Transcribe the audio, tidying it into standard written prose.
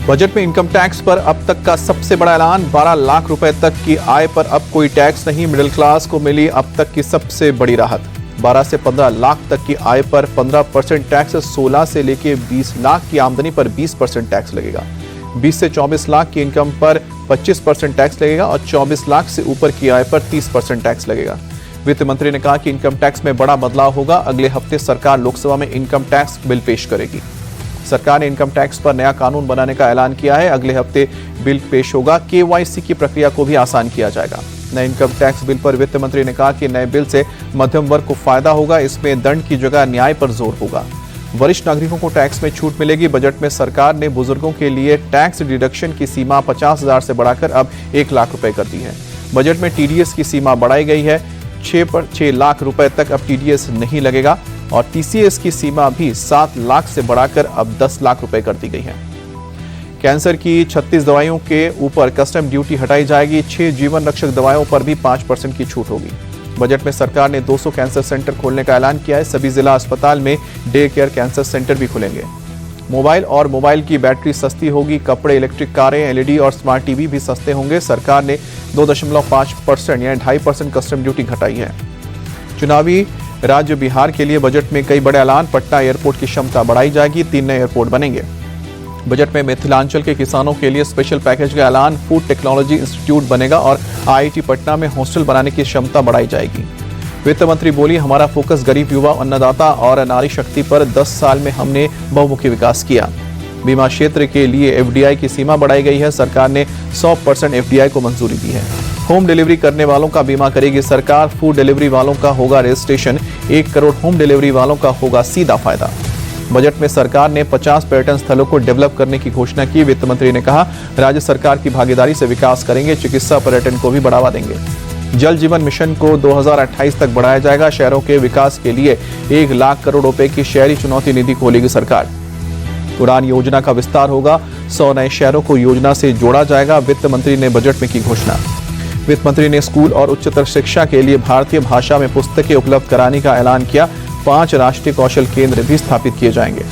Budget में income tax पर अब तक का सबसे बड़ा ऐलान। 12 लाख रुपए तक की आय पर अब कोई टैक्स नहीं। मिडिल क्लास को मिली अब तक की सबसे बड़ी राहत। 12 से 15 लाख तक की आय पर 15% टैक्स, 16 से लेकर 20 लाख की आमदनी पर 20% टैक्स लगेगा। 20 से 24 लाख की इनकम पर 25% टैक्स लगेगा और 24 लाख से ऊपर की आय पर 30% टैक्स लगेगा। वित्त मंत्री ने कहा कि इनकम टैक्स में बड़ा बदलाव होगा। अगले हफ्ते सरकार लोकसभा में इनकम टैक्स बिल पेश करेगी। सरकार ने इनकम टैक्स पर नया कानून बनाने का ऐलान किया है। अगले हफ्ते बिल पेश होगा। केवाईसी की प्रक्रिया को भी आसान किया जाएगा। नए इनकम टैक्स बिल पर वित्त मंत्री ने कहा कि नए बिल से मध्यम वर्ग को फायदा होगा। इसमें दंड की जगह न्याय पर जोर होगा। वरिष्ठ नागरिकों को टैक्स में छूट मिलेगी। बजट में सरकार ने बुजुर्गों के लिए टैक्स डिडक्शन की सीमा 50,000 से बढ़ाकर अब 1 लाख रुपए कर दी है। बजट में टीडीएस की सीमा बढ़ाई गई है। 6 लाख रुपए तक अब टीडीएस नहीं लगेगा और टीसीएस की सीमा भी 7 लाख से बढ़ाकर अब 10 लाख रुपए कर दी गई है। कैंसर की 36 दवाइयों के ऊपर कस्टम ड्यूटी हटाई जाएगी। 6 जीवन रक्षक दवाइयों पर भी 5% की छूट होगी। बजट में सरकार ने 200 कैंसर सेंटर खोलने का ऐलान किया है। सभी जिला अस्पताल में डे केयर कैंसर सेंटर भी खुलेंगे। मोबाइल की बैटरी सस्ती होगी। कपड़े, इलेक्ट्रिक कारें, एलईडी और स्मार्ट टीवी भी सस्ते होंगे। सरकार ने 2.5% यानी 2.5% कस्टम ड्यूटी घटाई है। चुनावी राज्य बिहार के लिए बजट में कई बड़े ऐलान। पटना एयरपोर्ट की क्षमता बढ़ाई जाएगी। 3 नए एयरपोर्ट बनेंगे। बजट में मिथिलांचल के किसानों के लिए स्पेशल पैकेज का ऐलान। फूड टेक्नोलॉजी इंस्टीट्यूट बनेगा और आईआईटी पटना में हॉस्टल बनाने की क्षमता बढ़ाई जाएगी। वित्त मंत्री बोली, हमारा फोकस गरीब, युवा, अन्नदाता और नारी शक्ति पर। 10 साल में हमने बहुमुखी विकास किया। बीमा क्षेत्र के लिए एफडीआई की सीमा बढ़ाई गई है। सरकार ने 100% एफडीआई को मंजूरी दी है। होम डिलीवरी करने वालों का बीमा करेगी सरकार। फूड डिलीवरी वालों का होगा रजिस्ट्रेशन। 1 करोड़ होम डिलीवरी वालों का होगा सीधा फायदा। बजट में सरकार ने 50 पर्यटन स्थलों को डेवलप करने की घोषणा की। वित्त मंत्री ने कहा, राज्य सरकार की भागीदारी से विकास करेंगे। चिकित्सा पर्यटन को भी बढ़ावा देंगे। जल जीवन मिशन को 2028 तक बढ़ाया जाएगा। शहरों के विकास के लिए 1 लाख करोड़ रुपए की शहरी चुनौती निधि खोलेगी सरकार। उड़ान योजना का विस्तार होगा। 100 नए शहरों को योजना से जोड़ा जाएगा। वित्त मंत्री ने बजट में की घोषणा। वित्त मंत्री ने स्कूल और उच्चतर शिक्षा के लिए भारतीय भाषा में पुस्तकें उपलब्ध कराने का ऐलान किया। 5 राष्ट्रीय कौशल केंद्र भी स्थापित किए जाएंगे।